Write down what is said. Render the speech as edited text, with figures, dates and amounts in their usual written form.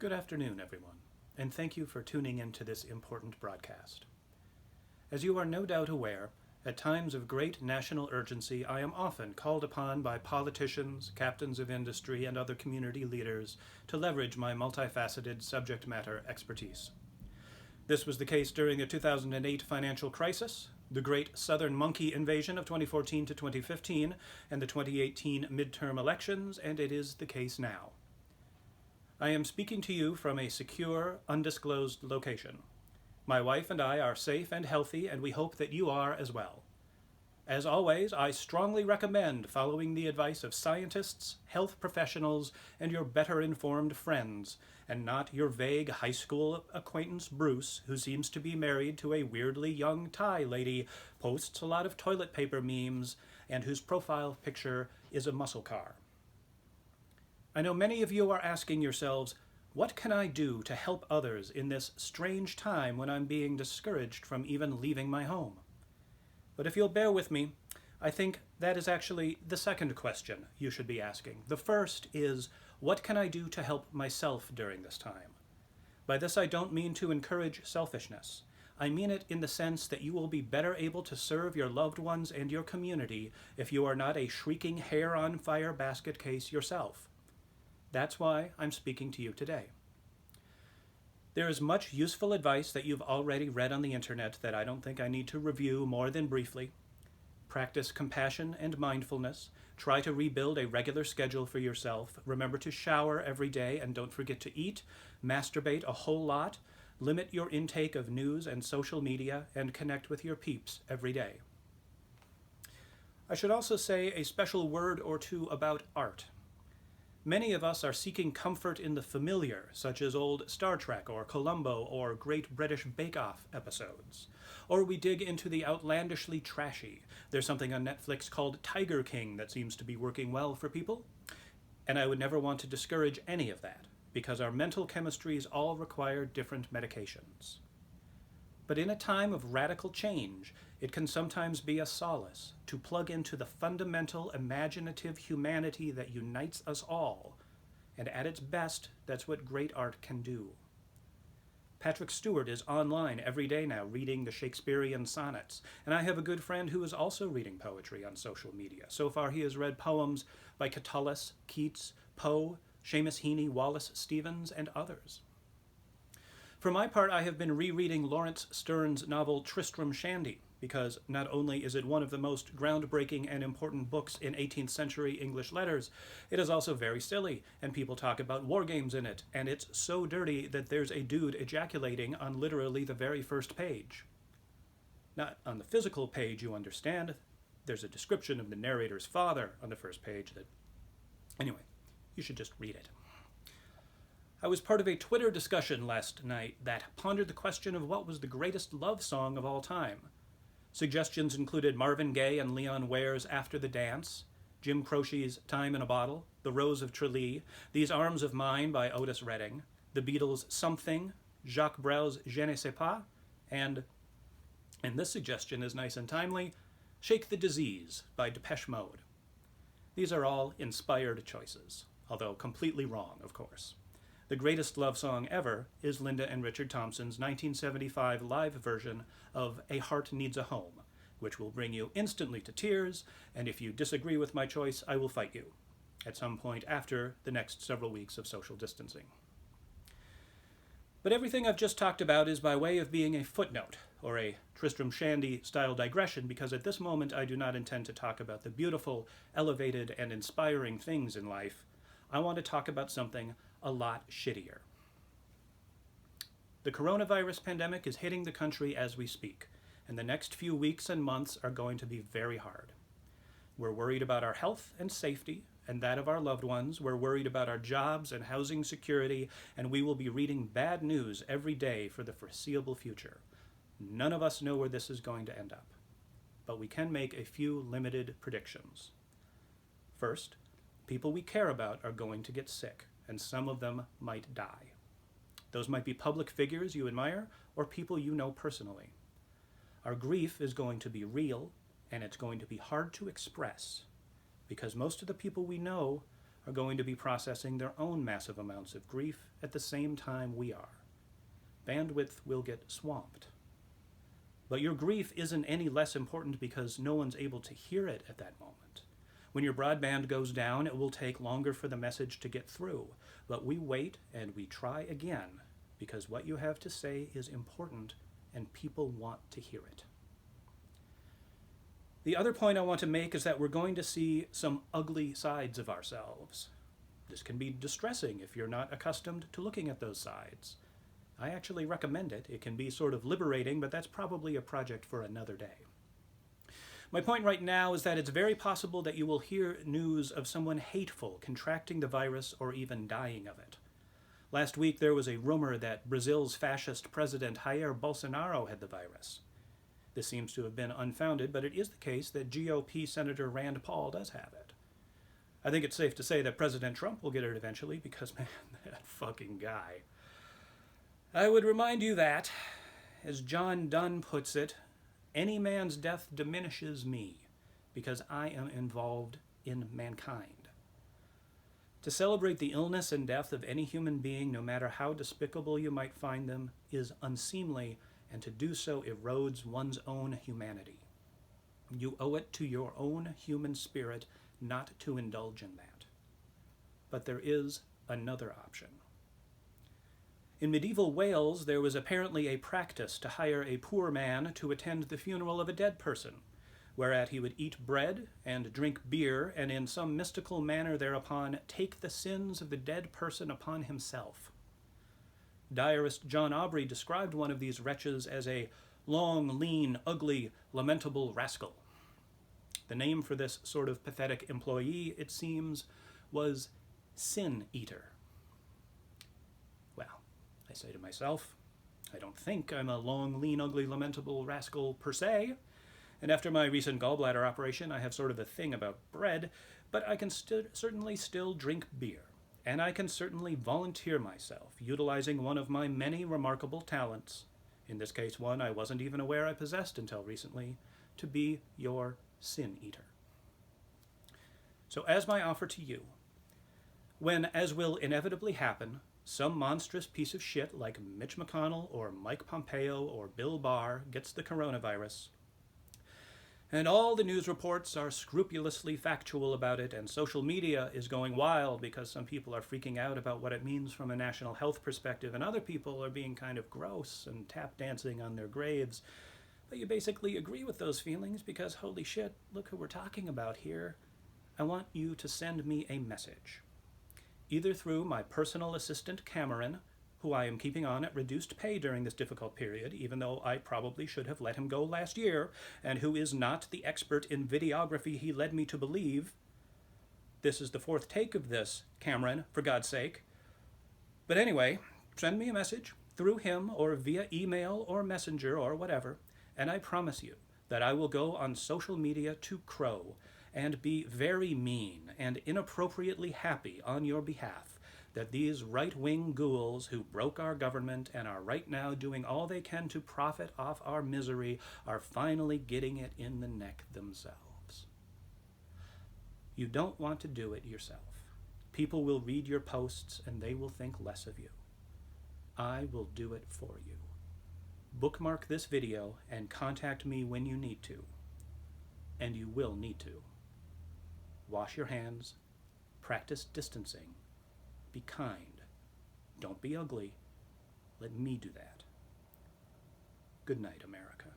Good afternoon, everyone, and thank you for tuning in to this important broadcast. As you are no doubt aware, at times of great national urgency, I am often called upon by politicians, captains of industry, and other community leaders to leverage my multifaceted subject matter expertise. This was the case during the 2008 financial crisis, the Great Southern Monkey Invasion of 2014 to 2015, and the 2018 midterm elections, and it is the case now. I am speaking to you from a secure, undisclosed location. My wife and I are safe and healthy, and we hope that you are as well. As always, I strongly recommend following the advice of scientists, health professionals, and your better-informed friends, and not your vague high school acquaintance Bruce, who seems to be married to a weirdly young Thai lady, posts a lot of toilet paper memes, and whose profile picture is a muscle car. I know many of you are asking yourselves, what can I do to help others in this strange time when I'm being discouraged from even leaving my home? But if you'll bear with me, I think that is actually the second question you should be asking. The first is, what can I do to help myself during this time? By this I don't mean to encourage selfishness. I mean it in the sense that you will be better able to serve your loved ones and your community if you are not a shrieking hair-on-fire basket case yourself. That's why I'm speaking to you today. There is much useful advice that you've already read on the internet that I don't think I need to review more than briefly. Practice compassion and mindfulness. Try to rebuild a regular schedule for yourself. Remember to shower every day and don't forget to eat. Masturbate a whole lot. Limit your intake of news and social media and connect with your peeps every day. I should also say a special word or two about art. Many of us are seeking comfort in the familiar, such as old Star Trek or Columbo or Great British Bake Off episodes. Or we dig into the outlandishly trashy. There's something on Netflix called Tiger King that seems to be working well for people. And I would never want to discourage any of that, because our mental chemistries all require different medications. But in a time of radical change, it can sometimes be a solace to plug into the fundamental imaginative humanity that unites us all, and at its best, that's what great art can do. Patrick Stewart is online every day now reading the Shakespearean sonnets, and I have a good friend who is also reading poetry on social media. So far he has read poems by Catullus, Keats, Poe, Seamus Heaney, Wallace Stevens, and others. For my part, I have been rereading Laurence Stern's novel Tristram Shandy, because not only is it one of the most groundbreaking and important books in 18th century English letters, it is also very silly, and people talk about war games in it, and it's so dirty that there's a dude ejaculating on literally the very first page. Not on the physical page, you understand. There's a description of the narrator's father on the first page that... Anyway, you should just read it. I was part of a Twitter discussion last night that pondered the question of what was the greatest love song of all time. Suggestions included Marvin Gaye and Leon Ware's After the Dance, Jim Croce's Time in a Bottle, The Rose of Tralee, These Arms of Mine by Otis Redding, The Beatles' Something, Jacques Brel's Je ne sais pas, and this suggestion is nice and timely, Shake the Disease by Depeche Mode. These are all inspired choices, although completely wrong, of course. The greatest love song ever is Linda and Richard Thompson's 1975 live version of A Heart Needs a Home, which will bring you instantly to tears, and if you disagree with my choice, I will fight you at some point after the next several weeks of social distancing. But everything I've just talked about is by way of being a footnote, or a Tristram Shandy-style digression, because at this moment I do not intend to talk about the beautiful, elevated, and inspiring things in life. I want to talk about something a lot shittier. The coronavirus pandemic is hitting the country as we speak, and the next few weeks and months are going to be very hard. We're worried about our health and safety, and that of our loved ones. We're worried about our jobs and housing security, and we will be reading bad news every day for the foreseeable future. None of us know where this is going to end up, but we can make a few limited predictions. First, people we care about are going to get sick, and some of them might die. Those might be public figures you admire or people you know personally. Our grief is going to be real, and it's going to be hard to express, because most of the people we know are going to be processing their own massive amounts of grief at the same time we are. Bandwidth will get swamped. But your grief isn't any less important because no one's able to hear it at that moment. When your broadband goes down, it will take longer for the message to get through. But we wait and we try again because what you have to say is important and people want to hear it. The other point I want to make is that we're going to see some ugly sides of ourselves. This can be distressing if you're not accustomed to looking at those sides. I actually recommend it. It can be sort of liberating, but that's probably a project for another day. My point right now is that it's very possible that you will hear news of someone hateful contracting the virus or even dying of it. Last week there was a rumor that Brazil's fascist president Jair Bolsonaro had the virus. This seems to have been unfounded, but it is the case that GOP Senator Rand Paul does have it. I think it's safe to say that President Trump will get it eventually because, man, that fucking guy. I would remind you that, as John Donne puts it, any man's death diminishes me because I am involved in mankind. To celebrate the illness and death of any human being, no matter how despicable you might find them, is unseemly, and to do so erodes one's own humanity. You owe it to your own human spirit not to indulge in that. But there is another option. In medieval Wales, there was apparently a practice to hire a poor man to attend the funeral of a dead person, whereat he would eat bread and drink beer, and in some mystical manner thereupon take the sins of the dead person upon himself. Diarist John Aubrey described one of these wretches as a long, lean, ugly, lamentable rascal. The name for this sort of pathetic employee, it seems, was Sin Eater. Well, I say to myself, I don't think I'm a long, lean, ugly, lamentable rascal per se, and after my recent gallbladder operation I have sort of a thing about bread, but I can certainly still drink beer. And I can certainly volunteer myself, utilizing one of my many remarkable talents, in this case one I wasn't even aware I possessed until recently, to be your sin eater. So as my offer to you, when, as will inevitably happen, some monstrous piece of shit like Mitch McConnell or Mike Pompeo or Bill Barr gets the coronavirus, and all the news reports are scrupulously factual about it, and social media is going wild because some people are freaking out about what it means from a national health perspective, and other people are being kind of gross and tap dancing on their graves. But you basically agree with those feelings because, holy shit, look who we're talking about here. I want you to send me a message, either through my personal assistant Cameron, who I am keeping on at reduced pay during this difficult period, even though I probably should have let him go last year, and who is not the expert in videography he led me to believe. This is the fourth take of this, Cameron, for God's sake. But anyway, send me a message through him or via email or messenger or whatever, and I promise you that I will go on social media to crow and be very mean and inappropriately happy on your behalf that these right-wing ghouls who broke our government and are right now doing all they can to profit off our misery are finally getting it in the neck themselves. You don't want to do it yourself. People will read your posts and they will think less of you. I will do it for you. Bookmark this video and contact me when you need to. And you will need to. Wash your hands. Practice distancing. Be kind. Don't be ugly. Let me do that. Good night, America.